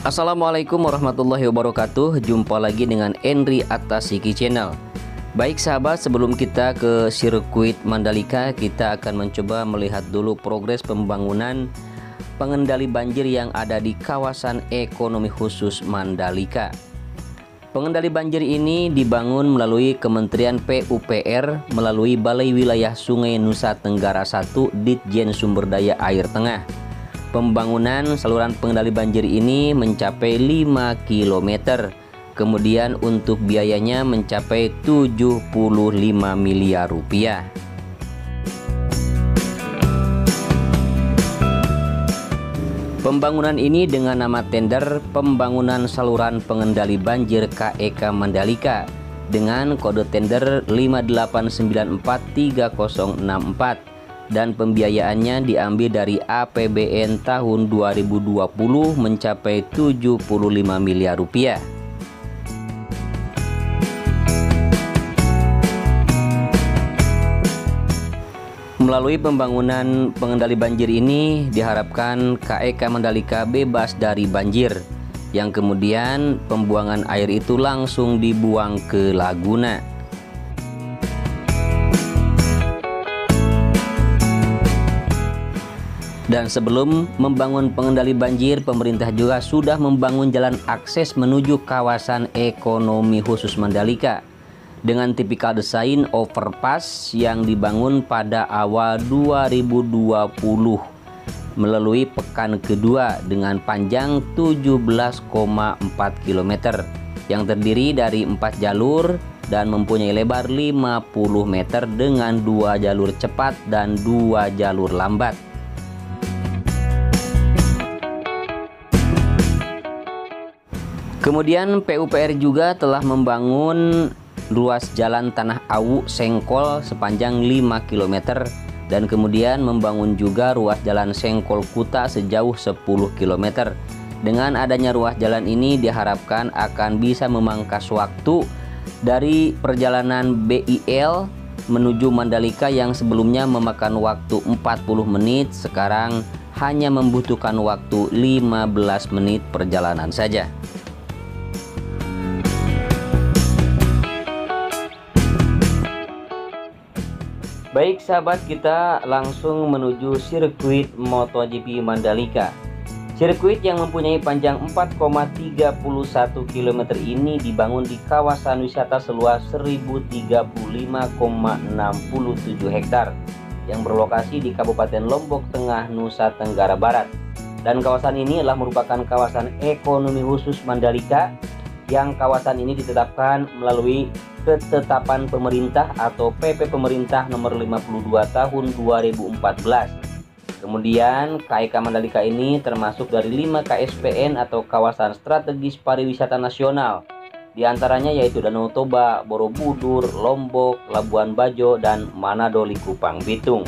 Assalamualaikum warahmatullahi wabarakatuh. Jumpa lagi dengan Henry Atasiki Channel. Baik sahabat, sebelum kita ke sirkuit Mandalika, kita akan mencoba melihat dulu progres pembangunan pengendali banjir yang ada di kawasan ekonomi khusus Mandalika. Pengendali banjir ini dibangun melalui Kementerian PUPR melalui Balai Wilayah Sungai Nusa Tenggara I, Ditjen Sumber Daya Air Tengah. Pembangunan saluran pengendali banjir ini mencapai 5 km. Kemudian untuk biayanya mencapai 75 miliar rupiah. Pembangunan ini dengan nama tender Pembangunan Saluran Pengendali Banjir KEK Mandalika dengan kode tender 58943064. Dan pembiayaannya diambil dari APBN tahun 2020 mencapai 75 miliar rupiah. Melalui pembangunan pengendali banjir ini diharapkan KEK Mandalika bebas dari banjir, yang kemudian pembuangan air itu langsung dibuang ke Laguna. Dan sebelum membangun pengendali banjir, pemerintah juga sudah membangun jalan akses menuju kawasan ekonomi khusus Mandalika dengan tipikal desain overpass yang dibangun pada awal 2020 melalui pekan kedua dengan panjang 17,4 km yang terdiri dari 4 jalur dan mempunyai lebar 50 meter dengan 2 jalur cepat dan 2 jalur lambat. Kemudian PUPR juga telah membangun ruas jalan Tanah Awu Sengkol sepanjang 5 km dan kemudian membangun juga ruas jalan Sengkol Kuta sejauh 10 km. Dengan adanya ruas jalan ini diharapkan akan bisa memangkas waktu dari perjalanan BIL menuju Mandalika yang sebelumnya memakan waktu 40 menit, sekarang hanya membutuhkan waktu 15 menit perjalanan saja. Baik sahabat, kita langsung menuju sirkuit MotoGP Mandalika. Sirkuit yang mempunyai panjang 4,31 km ini dibangun di kawasan wisata seluas 1035,67 hektar yang berlokasi di Kabupaten Lombok Tengah, Nusa Tenggara Barat. Dan kawasan ini adalah merupakan kawasan ekonomi khusus Mandalika yang kawasan ini ditetapkan melalui ketetapan pemerintah atau PP Pemerintah nomor 52 tahun 2014. Kemudian KEK Mandalika ini termasuk dari 5 KSPN atau kawasan strategis pariwisata nasional. Di antaranya yaitu Danau Toba, Borobudur, Lombok, Labuan Bajo, dan Manado Likupang Bitung.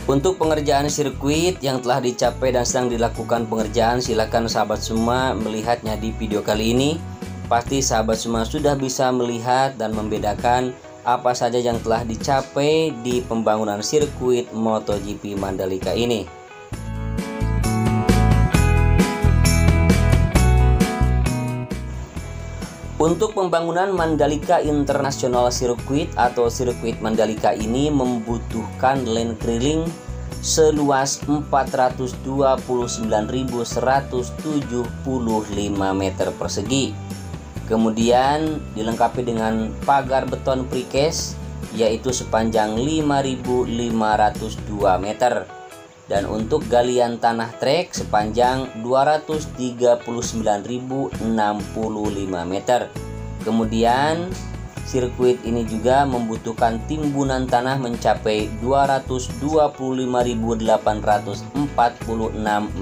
Untuk pengerjaan sirkuit yang telah dicapai dan sedang dilakukan pengerjaan, silakan sahabat semua melihatnya di video kali ini. Pasti sahabat semua sudah bisa melihat dan membedakan apa saja yang telah dicapai di pembangunan sirkuit MotoGP Mandalika ini. Untuk pembangunan Mandalika International Circuit atau sirkuit Mandalika ini membutuhkan land keriling seluas 429.175 meter persegi. Kemudian dilengkapi dengan pagar beton precast yaitu sepanjang 5.502 meter. Dan untuk galian tanah trek sepanjang 239.065 meter. Kemudian sirkuit ini juga membutuhkan timbunan tanah mencapai 225.846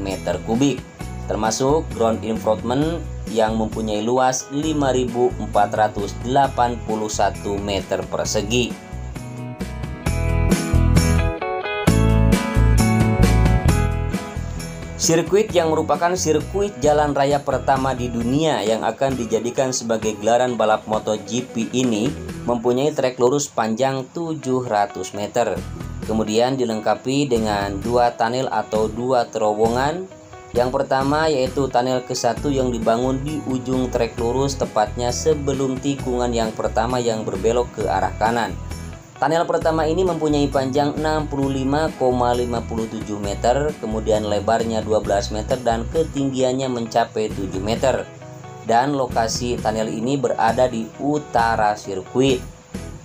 meter kubik, termasuk ground improvement yang mempunyai luas 5.481 meter persegi. Sirkuit yang merupakan sirkuit jalan raya pertama di dunia yang akan dijadikan sebagai gelaran balap MotoGP ini mempunyai trek lurus panjang 700 meter. Kemudian dilengkapi dengan 2 tunnel atau 2 terowongan. Yang pertama yaitu tunnel ke-1 yang dibangun di ujung trek lurus, tepatnya sebelum tikungan yang pertama yang berbelok ke arah kanan. Tunnel pertama ini mempunyai panjang 65,57 meter, kemudian lebarnya 12 meter dan ketinggiannya mencapai 7 meter. Dan lokasi tunnel ini berada di utara sirkuit.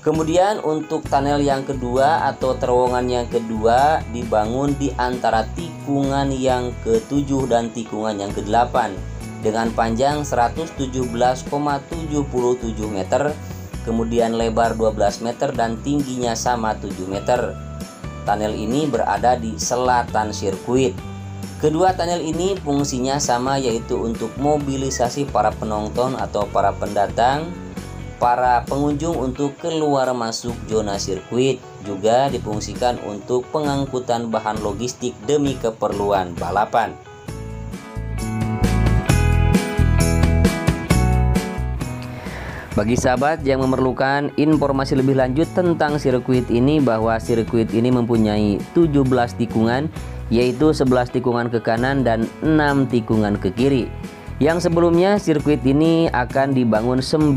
Kemudian untuk tunnel yang kedua atau terowongan yang kedua dibangun di antara tikungan yang ke-7 dan tikungan yang ke-8 dengan panjang 117,77 meter, kemudian lebar 12 meter dan tingginya sama 7 meter. Tunnel ini berada di selatan sirkuit. Kedua tunnel ini fungsinya sama, yaitu untuk mobilisasi para penonton atau para pendatang, para pengunjung untuk keluar masuk zona sirkuit. Juga difungsikan untuk pengangkutan bahan logistik demi keperluan balapan. Bagi sahabat yang memerlukan informasi lebih lanjut tentang sirkuit ini, bahwa sirkuit ini mempunyai 17 tikungan, yaitu 11 tikungan ke kanan dan 6 tikungan ke kiri. Yang sebelumnya sirkuit ini akan dibangun 19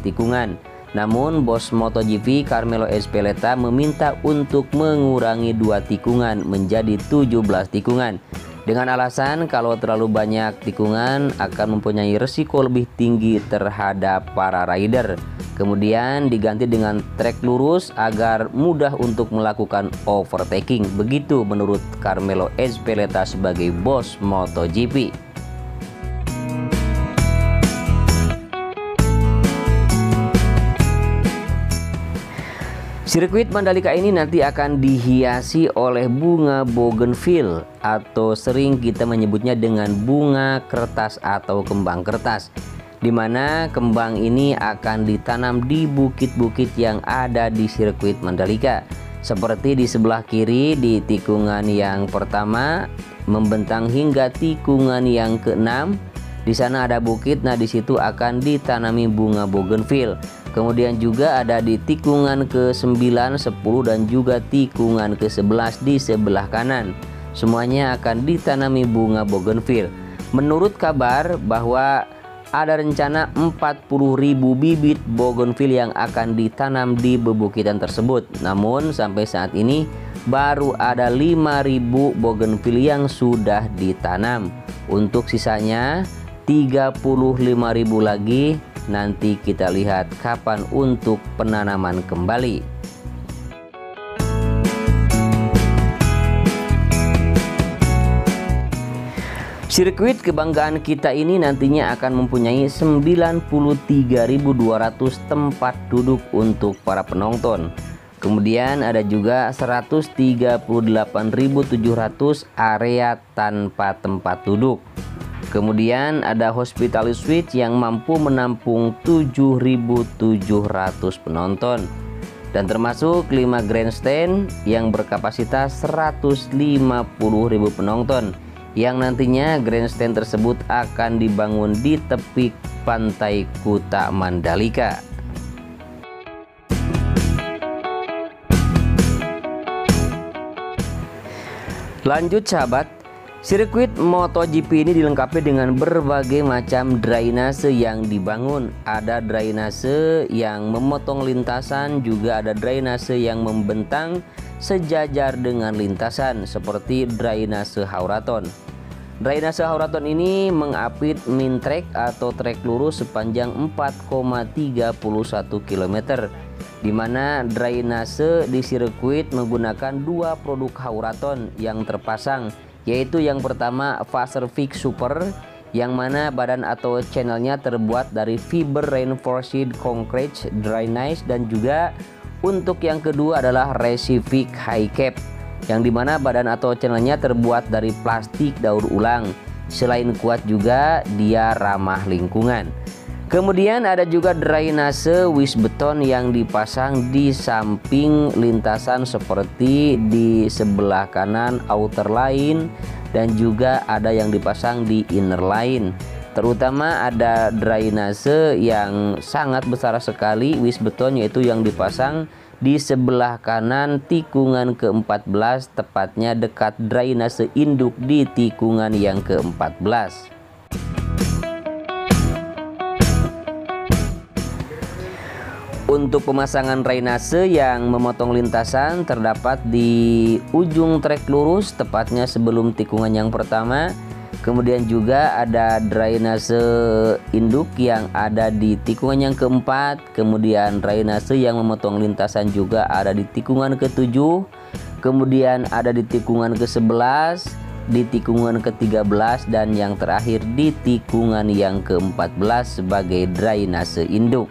tikungan. Namun bos MotoGP Carmelo Ezpeleta meminta untuk mengurangi 2 tikungan menjadi 17 tikungan. Dengan alasan kalau terlalu banyak tikungan akan mempunyai resiko lebih tinggi terhadap para rider. Kemudian diganti dengan trek lurus agar mudah untuk melakukan overtaking. Begitu menurut Carmelo Ezpeleta sebagai bos MotoGP. Sirkuit Mandalika ini nanti akan dihiasi oleh bunga bougainville atau sering kita menyebutnya dengan bunga kertas atau kembang kertas, di mana kembang ini akan ditanam di bukit-bukit yang ada di sirkuit Mandalika. Seperti di sebelah kiri di tikungan yang pertama membentang hingga tikungan yang ke-6. Di sana ada bukit, nah di situ akan ditanami bunga bougainville. Kemudian juga ada di tikungan ke-9, 10 dan juga tikungan ke-11 di sebelah kanan. Semuanya akan ditanami bunga bougainville. Menurut kabar bahwa ada rencana 40.000 bibit bougainville yang akan ditanam di bebukitan tersebut. Namun sampai saat ini baru ada 5.000 bougainville yang sudah ditanam. Untuk sisanya 35.000 lagi nanti kita lihat kapan untuk penanaman kembali. Sirkuit kebanggaan kita ini nantinya akan mempunyai 93.200 tempat duduk untuk para penonton. Kemudian ada juga 138.700 area tanpa tempat duduk. Kemudian ada hospitality suite yang mampu menampung 7.700 penonton. Dan termasuk 5 grandstand yang berkapasitas 150.000 penonton. Yang nantinya grandstand tersebut akan dibangun di tepi pantai Kuta Mandalika. Lanjut sahabat, sirkuit MotoGP ini dilengkapi dengan berbagai macam drainase yang dibangun. Ada drainase yang memotong lintasan, juga ada drainase yang membentang sejajar dengan lintasan seperti drainase Hauraton. Drainase Hauraton ini mengapit min track atau trek lurus sepanjang 4,31 km, di mana drainase di sirkuit menggunakan 2 produk Hauraton yang terpasang, yaitu yang pertama Faservik Super, yang mana badan atau channelnya terbuat dari fiber reinforced concrete drainage, dan juga untuk yang kedua adalah Resivic High Cap, yang dimana badan atau channelnya terbuat dari plastik daur ulang. Selain kuat juga dia ramah lingkungan. Kemudian ada juga drainase Wisbeton yang dipasang di samping lintasan seperti di sebelah kanan outer line, dan juga ada yang dipasang di inner line. Terutama ada drainase yang sangat besar sekali wis beton, yaitu yang dipasang di sebelah kanan tikungan ke-14, tepatnya dekat drainase induk di tikungan yang ke-14. Untuk pemasangan drainase yang memotong lintasan terdapat di ujung trek lurus, tepatnya sebelum tikungan yang pertama. Kemudian juga ada drainase induk yang ada di tikungan yang keempat. Kemudian drainase yang memotong lintasan juga ada di tikungan ke-7. Kemudian ada di tikungan ke-11, di tikungan ke-13, dan yang terakhir di tikungan yang ke-14 sebagai drainase induk.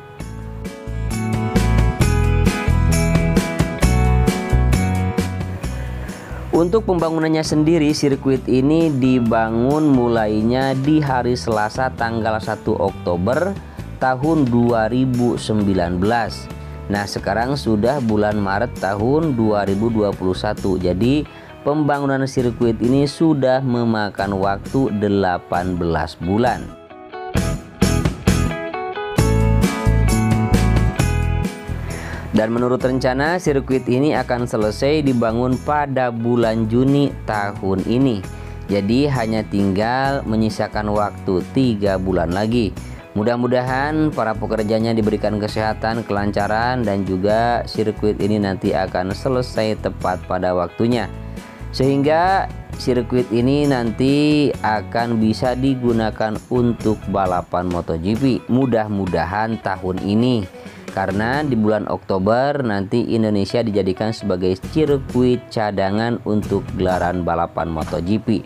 Untuk pembangunannya sendiri, sirkuit ini dibangun mulainya di hari Selasa tanggal 1 Oktober tahun 2019. Nah, sekarang sudah bulan Maret tahun 2021. Jadi pembangunan sirkuit ini sudah memakan waktu 18 bulan. Dan menurut rencana, sirkuit ini akan selesai dibangun pada bulan Juni tahun ini. Jadi hanya tinggal menyisakan waktu 3 bulan lagi. Mudah-mudahan para pekerjanya diberikan kesehatan, kelancaran, dan juga sirkuit ini nanti akan selesai tepat pada waktunya. Sehingga sirkuit ini nanti akan bisa digunakan untuk balapan MotoGP. Mudah-mudahan tahun ini. Karena di bulan Oktober nanti Indonesia dijadikan sebagai sirkuit cadangan untuk gelaran balapan MotoGP.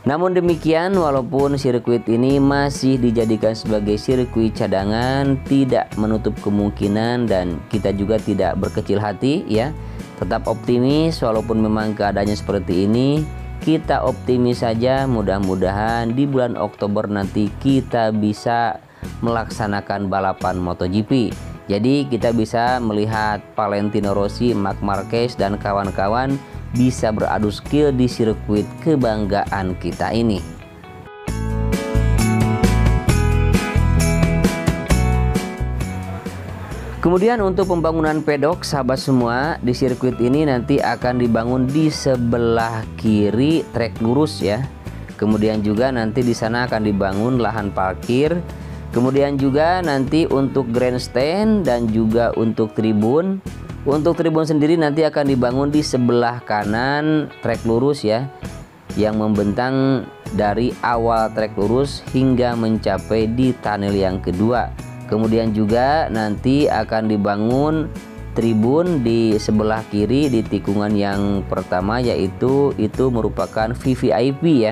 Namun demikian, walaupun sirkuit ini masih dijadikan sebagai sirkuit cadangan, tidak menutup kemungkinan dan kita juga tidak berkecil hati ya. Tetap optimis walaupun memang keadaannya seperti ini. Kita optimis saja, mudah-mudahan di bulan Oktober nanti kita bisa melaksanakan balapan MotoGP. Jadi kita bisa melihat Valentino Rossi, Marc Marquez, dan kawan-kawan bisa beradu skill di sirkuit kebanggaan kita ini. Kemudian untuk pembangunan pedok, sahabat semua, di sirkuit ini nanti akan dibangun di sebelah kiri trek lurus ya. Kemudian juga nanti di sana akan dibangun lahan parkir. Kemudian juga nanti untuk grandstand dan juga untuk tribun. Untuk tribun sendiri nanti akan dibangun di sebelah kanan trek lurus ya, yang membentang dari awal trek lurus hingga mencapai di tunnel yang kedua. Kemudian juga nanti akan dibangun tribun di sebelah kiri di tikungan yang pertama, yaitu itu merupakan VVIP ya.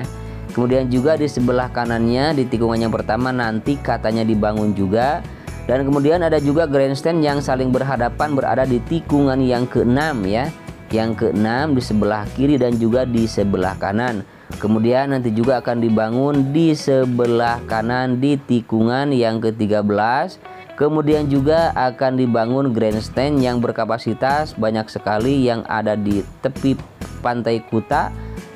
Kemudian juga di sebelah kanannya di tikungan yang pertama nanti katanya dibangun juga. Dan kemudian ada juga grandstand yang saling berhadapan berada di tikungan yang ke-6 ya. Yang ke-6 di sebelah kiri dan juga di sebelah kanan. Kemudian nanti juga akan dibangun di sebelah kanan di tikungan yang ke-13. Kemudian juga akan dibangun grandstand yang berkapasitas banyak sekali yang ada di tepi pantai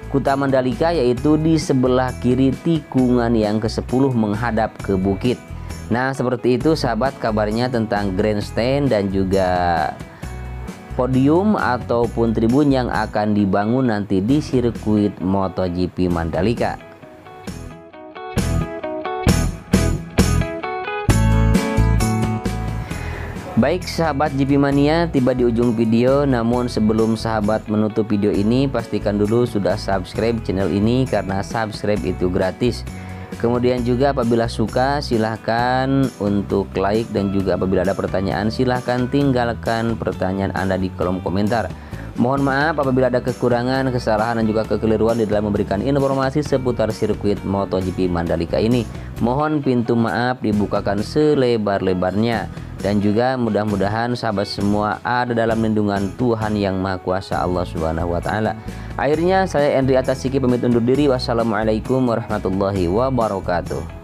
Kuta Mandalika, yaitu di sebelah kiri tikungan yang ke-10 menghadap ke bukit. Nah, seperti itu sahabat kabarnya tentang grandstand dan juga podium ataupun tribun yang akan dibangun nanti di sirkuit MotoGP Mandalika. Baik sahabat GP Mania, tiba di ujung video. Namun sebelum sahabat menutup video ini, pastikan dulu sudah subscribe channel ini karena subscribe itu gratis. Kemudian juga apabila suka silahkan untuk like, dan juga apabila ada pertanyaan silahkan tinggalkan pertanyaan Anda di kolom komentar. Mohon maaf apabila ada kekurangan, kesalahan, dan juga kekeliruan di dalam memberikan informasi seputar sirkuit MotoGP Mandalika ini. Mohon pintu maaf dibukakan selebar-lebarnya. Dan juga mudah-mudahan sahabat semua ada dalam lindungan Tuhan Yang Maha Kuasa, Allah Subhanahu wa Ta'ala. Akhirnya saya Endri Atasiki pamit undur diri. Wassalamualaikum warahmatullahi wabarakatuh.